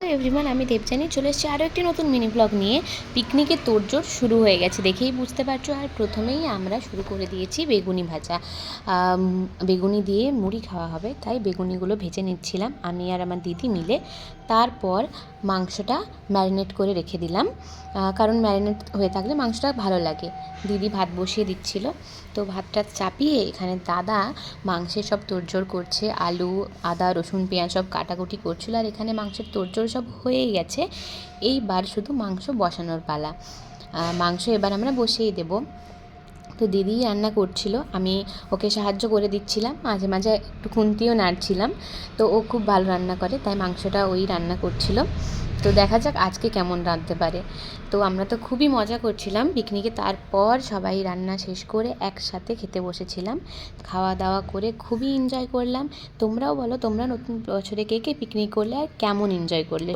তো এভরিওয়ান, আমি দেবযানী চলে এসেছি আরও একটি নতুন মিনি ব্লগ নিয়ে। পিকনিকের তোড়জোড় শুরু হয়ে গেছে, দেখেই বুঝতে পারছো। আর প্রথমেই আমরা শুরু করে দিয়েছি বেগুনি ভাজা। বেগুনি দিয়ে মুড়ি খাওয়া হবে, তাই বেগুনিগুলো ভেজে নিচ্ছিলাম আমি আর আমার দিদি মিলে। তারপর মাংসটা ম্যারিনেট করে রেখে দিলাম, কারণ ম্যারিনেট হয়ে থাকলে মাংসটা ভালো লাগে। দিদি ভাত বসিয়ে দিচ্ছিল, তো ভাতটা চাপিয়ে এখানে দাদা মাংসের সব তোড়জোড় করছে। আলু, আদা, রসুন, পেঁয়াজ সব কাটাকুটি করছিল। আর এখানে মাংসের তোড়জোড় সব হয়েই গেছে, এইবার শুধু মাংস বসানোর পালা। মাংস এবার আমরা বসিয়ে দেব। তো দিদি রান্না করছিল, আমি ওকে সাহায্য করে দিচ্ছিলাম, মাঝে মাঝে একটু খুন্তিও নাড়ছিলাম। তো ও খুব ভালো রান্না করে, তাই মাংসটা ওই রান্না করছিল। তো দেখা যাক আজকে কেমন রাঁধতে পারে। তো আমরা তো খুবই মজা করছিলাম পিকনিকে। তারপর সবাই রান্না শেষ করে একসাথে খেতে বসেছিলাম। খাওয়া দাওয়া করে খুবই এনজয় করলাম। তোমরাও বলো, তোমরা নতুন বছরে কে কে পিকনিক করলে আর কেমন এনজয় করলে।